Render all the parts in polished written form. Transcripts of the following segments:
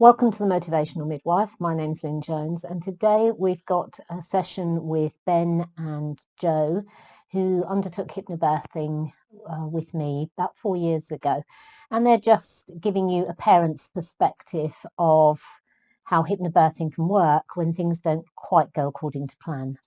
Welcome to the Motivational Midwife. My name's Lynn Jones, and today we've got a session with Ben and Joe, who undertook hypnobirthing with me about 4 years ago. And they're just giving you a parent's perspective of how hypnobirthing can work when things don't quite go according to plan.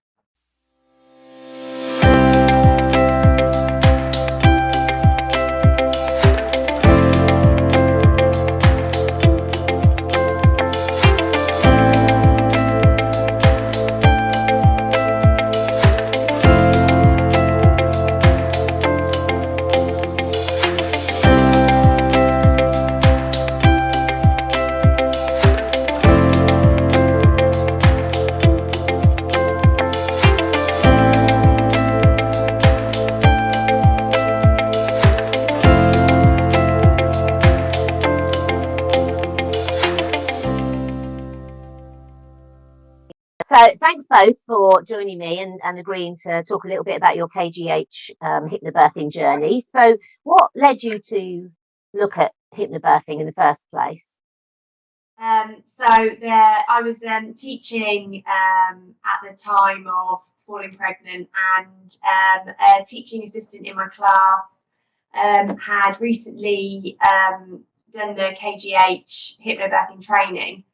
So thanks both for joining me and agreeing to talk a little bit about your KGH hypnobirthing journey. So what led you to look at hypnobirthing in the first place? I was teaching at the time of falling pregnant, and a teaching assistant in my class had recently done the KGH hypnobirthing training.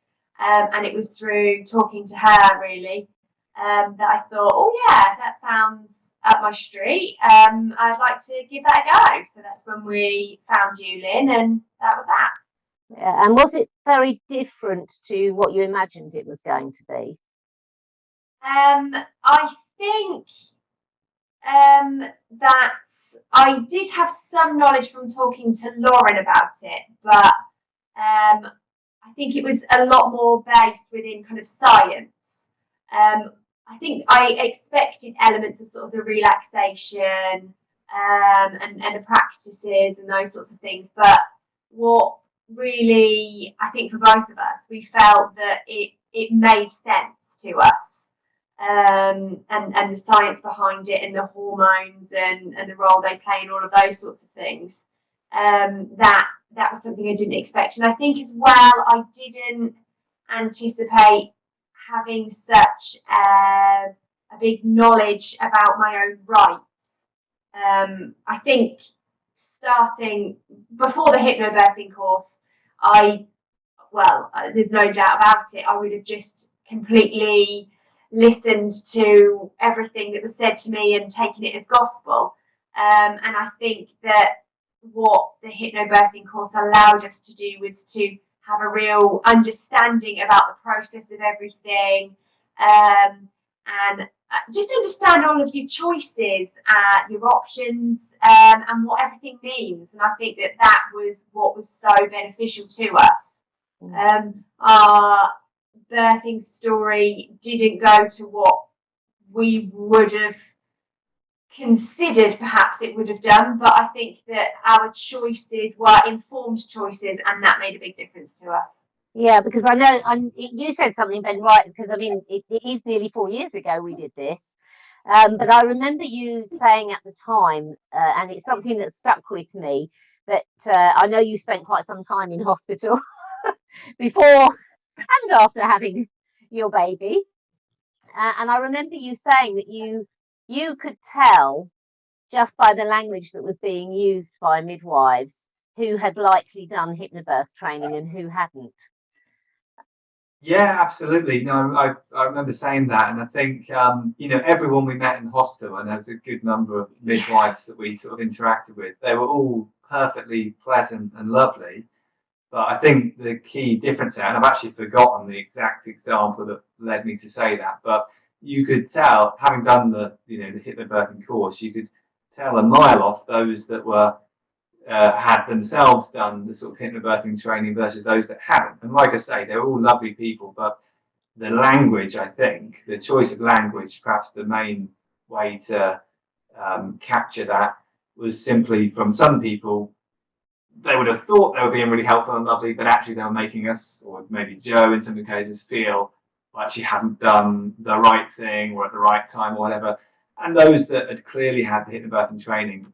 And it was through talking to her, really, that I thought, oh yeah, that sounds up my street. I'd like to give that a go. So that's when we found you, Lynn, and that was that. Yeah, and was it very different to what you imagined it was going to be? I think that I did have some knowledge from talking to Lauren about it, but I think it was a lot more based within kind of science. I think I expected elements of sort of the relaxation and the practices and those sorts of things. But what really, I think for both of us, we felt that it made sense to us. And the science behind it and the hormones and the role they play and all of those sorts of things. That was something I didn't expect. And I think as well, I didn't anticipate having such a big knowledge about my own rights. I think starting before the hypnobirthing course, there's no doubt about it, I would have just completely listened to everything that was said to me and taken it as gospel. And I think that what the hypnobirthing course allowed us to do was to have a real understanding about the process of everything, and just understand all of your choices, your options, and what everything means. And I think that was what was so beneficial to us. Our birthing story didn't go to what we would have considered perhaps it would have done, but I think that our choices were informed choices, and that made a big difference to us. Yeah, because I know you said something, Ben, right? Because I mean, it is nearly 4 years ago we did this, but I remember you saying at the time, and it's something that stuck with me, that I know you spent quite some time in hospital before and after having your baby, and I remember you saying that you could tell just by the language that was being used by midwives who had likely done hypnobirth training and who hadn't. Yeah, absolutely. No, I remember saying that, and I think everyone we met in the hospital, and there's a good number of midwives that we sort of interacted with, they were all perfectly pleasant and lovely. But I think the key difference there, and I've actually forgotten the exact example that led me to say that, but you could tell, having done the hypnobirthing course, you could tell a mile off those that were had themselves done the sort of hypnobirthing training versus those that hadn't. And like I say, they're all lovely people, but the language, I think, the choice of language, perhaps the main way to capture that was simply from some people. They would have thought they were being really helpful and lovely, but actually they were making us, or maybe Jo in some cases, feel like she hadn't done the right thing or at the right time or whatever. And those that had clearly had the hypnobirthing training,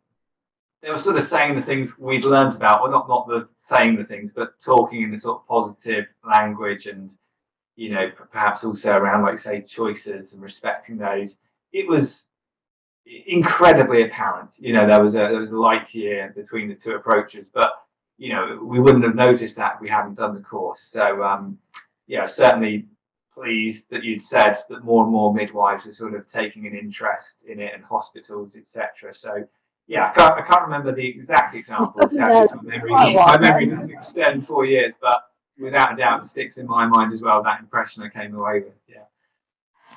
they were sort of saying the things we'd learned about, well, not the saying the things, but talking in the sort of positive language, and perhaps also around, like say, choices and respecting those. It was incredibly apparent. There was a light year between the two approaches, but we wouldn't have noticed that if we hadn't done the course. So certainly pleased that you'd said that more and more midwives are sort of taking an interest in it, and hospitals, etc. So yeah, I can't remember the exact example. No, My memory doesn't extend 4 years, but without a doubt, it sticks in my mind as well. That impression I came away with. Yeah.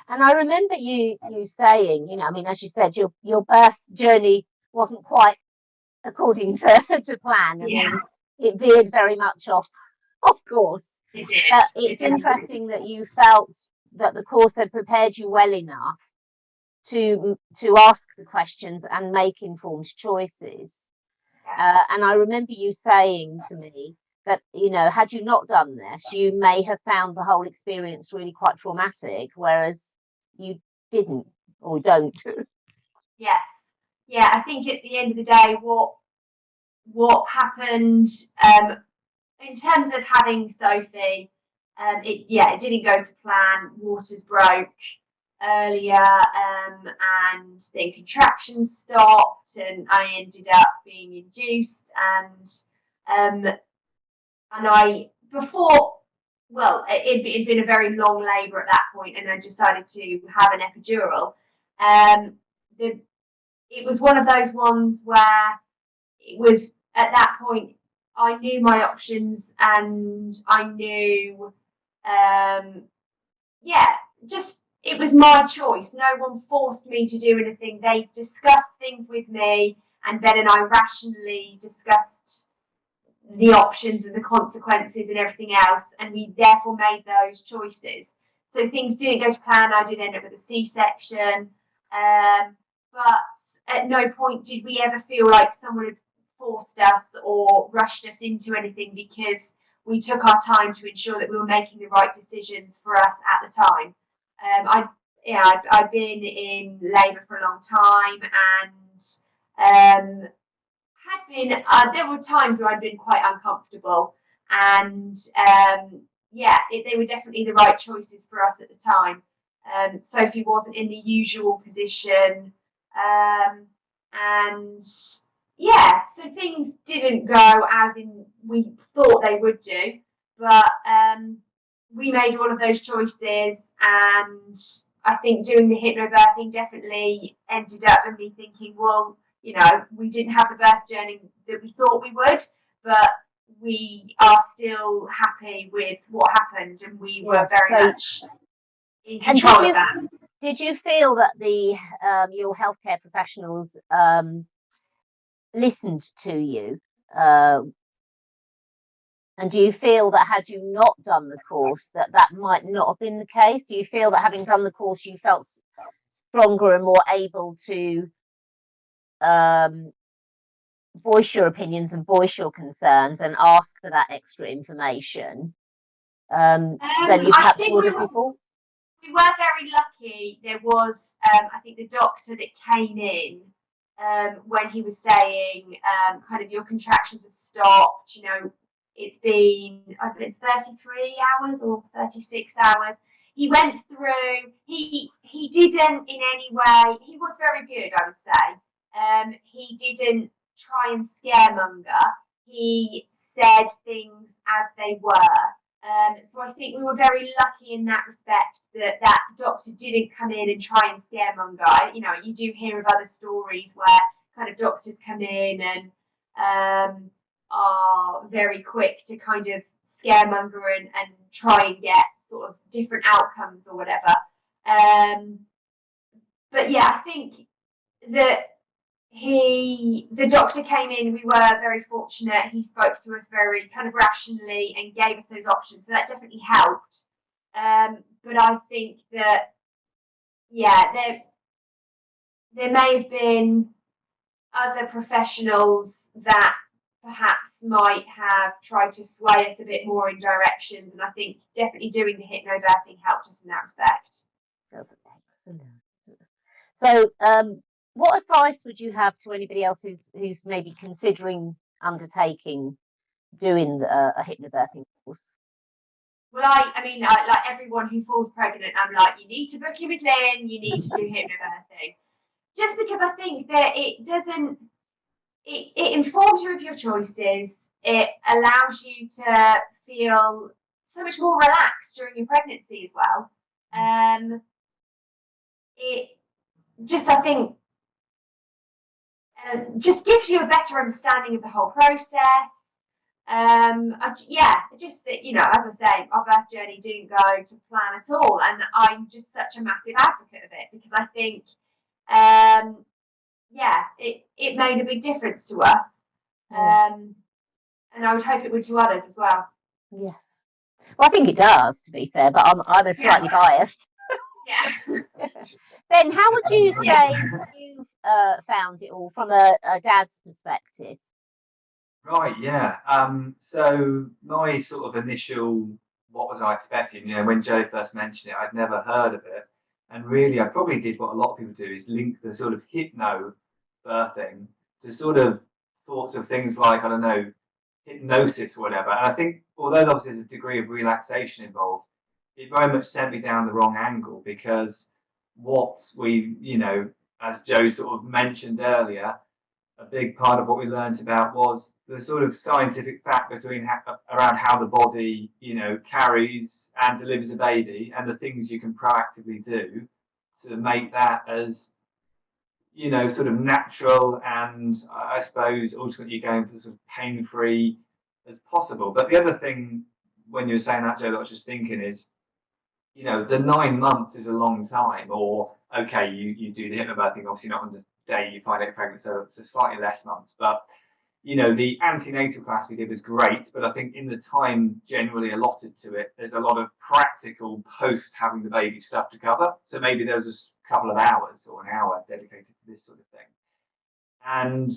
And I remember you saying, I mean, as you said, your birth journey wasn't quite according to plan. I mean, it veered very much off course. It did. But it's interesting that you felt that the course had prepared you well enough to ask the questions and make informed choices. And I remember you saying to me that, had you not done this, you may have found the whole experience really quite traumatic, whereas you didn't or don't. Yes. Yeah, I think at the end of the day, what happened in terms of having Sophie, it didn't go to plan. Waters broke earlier, and then contractions stopped, and I ended up being induced, and I it'd been a very long labour at that point, and I decided to have an epidural. It was one of those ones where it was at that point I knew my options, and I knew, it was my choice. No one forced me to do anything. They discussed things with me, and Ben and I rationally discussed the options and the consequences and everything else, and we therefore made those choices. So things didn't go to plan. I did end up with a C-section, but at no point did we ever feel like someone had forced us or rushed us into anything, because we took our time to ensure that we were making the right decisions for us at the time. I'd been in labour for a long time, and there were times where I'd been quite uncomfortable, and they were definitely the right choices for us at the time. Sophie wasn't in the usual position, and so things didn't go as we thought they would do, but we made all of those choices, and I think doing the hypnobirthing definitely ended up in me thinking, well, we didn't have the birth journey that we thought we would, but we are still happy with what happened, and we were very much in control of that. Did you feel that your healthcare professionals listened to you? And do you feel that had you not done the course, that might not have been the case? Do you feel that having done the course, you felt stronger and more able to voice your opinions and voice your concerns and ask for that extra information than you perhaps would have before? We were very lucky. There was, I think, the doctor that came in when he was saying kind of your contractions have stopped. It's been, I've been 33 hours or 36 hours. He went through, he didn't in any way, he was very good, I would say. He didn't try and scaremonger. He said things as they were. So I think we were very lucky in that respect, that doctor didn't come in and try and scaremonger. You do hear of other stories where kind of doctors come in and are very quick to kind of scaremonger and try and get sort of different outcomes or whatever. But yeah, I think that the doctor came in, we were very fortunate. He spoke to us very kind of rationally and gave us those options, so that definitely helped. But I think that there may have been other professionals that perhaps might have tried to sway us a bit more in directions, and I think definitely doing the hypnobirthing helped us in that respect. That's excellent. So What advice would you have to anybody else who's maybe considering undertaking doing a hypnobirthing course? Well, I mean, like everyone who falls pregnant, I'm like, you need to book in with Lynn, you need to do hypnobirthing. Just because I think that it informs you of your choices. It allows you to feel so much more relaxed during your pregnancy as well. It just, I think, just gives you a better understanding of the whole process. Just that, as I say, our birth journey didn't go to plan at all, and I'm just such a massive advocate of it because I think, it made a big difference to us, and I would hope it would to others as well. Yes, well, I think it does, to be fair, but I'm a slightly biased. Yeah. Ben, how would you say you've found it all from a dad's perspective? Right, yeah. So my sort of initial, what was I expecting? When Joe first mentioned it, I'd never heard of it. And really, I probably did what a lot of people do, is link the sort of hypnobirthing to sort of thoughts of things like, I don't know, hypnosis or whatever. And I think, although obviously there's a degree of relaxation involved, it very much sent me down the wrong angle, because what we, as Joe sort of mentioned earlier, a big part of what we learned about was the sort of scientific fact around how the body, carries and delivers a baby, and the things you can proactively do to make that as, sort of natural and, I suppose, ultimately going for sort of pain-free as possible. But the other thing, when you were saying that, Joe, that I was just thinking is, the 9 months is a long time. Or, okay, you do the hypnobirthing, obviously not on the day you find out pregnant, so it's slightly less months. But, the antenatal class we did was great, but I think in the time generally allotted to it, there's a lot of practical post having the baby stuff to cover. So maybe there was a couple of hours or an hour dedicated to this sort of thing. And,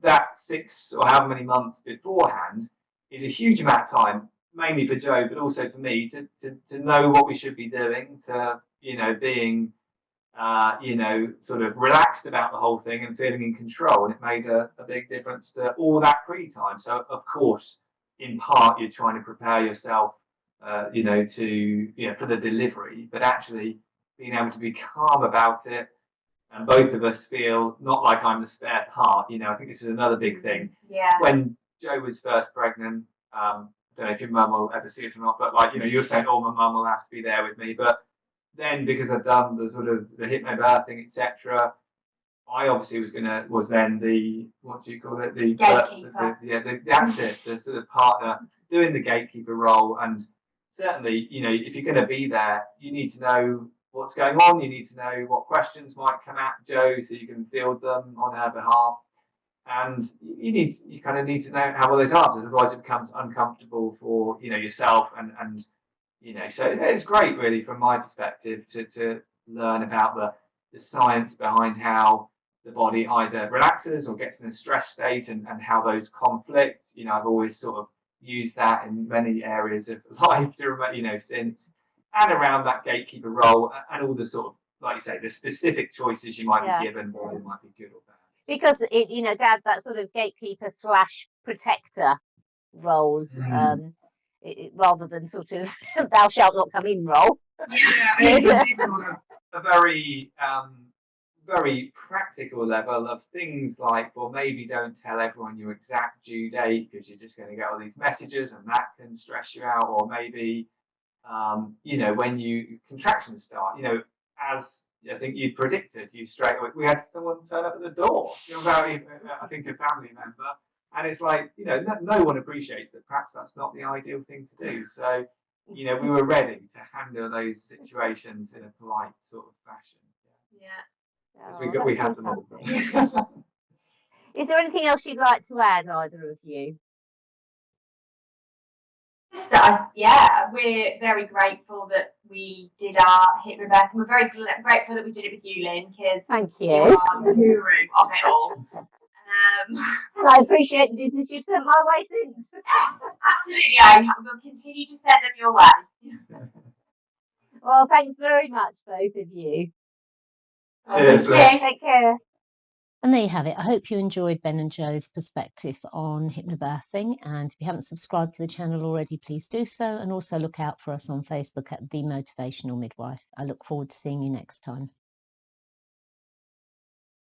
that 6 or however many months beforehand is a huge amount of time, mainly for Joe, but also for me, to know what we should be doing, to, being, sort of relaxed about the whole thing and feeling in control. And it made a big difference to all that pre-time. So, of course, in part, you're trying to prepare yourself, for the delivery, but actually being able to be calm about it. And both of us feel not like I'm the spare part. I think this is another big thing. Yeah. When Joe was first pregnant, I don't know if your mum will ever see it or not, but you're saying, oh, my mum will have to be there with me. But then, because I'd done the sort of the hypnobirthing, etc., I obviously was then the, what do you call it? The gatekeeper. That's it. The sort of partner doing the gatekeeper role. And certainly, if you're going to be there, you need to know what's going on. You need to know what questions might come at Joe, so you can field them on her behalf. And you kind of need to know how well those answers, otherwise it becomes uncomfortable for yourself and so it's great, really, from my perspective, to learn about the science behind how the body either relaxes or gets in a stress state, and how those conflict. I've always sort of used that in many areas of life, since, and around that gatekeeper role, and all the sort of, like you say, the specific choices you might be given, whether it might be good or bad. Because Dad, that sort of gatekeeper / protector role, rather than sort of thou shalt not come in role. Yeah, even on a very very practical level of things like, well, maybe don't tell everyone your exact due date, because you're just going to get all these messages and that can stress you out. Or maybe when contractions start, as I think you predicted, straight away, we had someone turn up at the door, I think a family member. And it's like, no one appreciates that perhaps that's not the ideal thing to do. So, we were ready to handle those situations in a polite sort of fashion. Yeah. We had them all. Is there anything else you'd like to add, either of you? Just we're very grateful that we did our hypnobirth, and we're very grateful that we did it with you, Lynn, because thank you. You are the guru of it all. And I appreciate the business you've sent my way since. Yes, absolutely. I will continue to send them your way. Well, thanks very much, both of you. Cheers, Thank you. Take care. And there you have it. I hope you enjoyed Ben and Joe's perspective on hypnobirthing. And if you haven't subscribed to the channel already, please do so. And also look out for us on Facebook at The Motivational Midwife. I look forward to seeing you next time.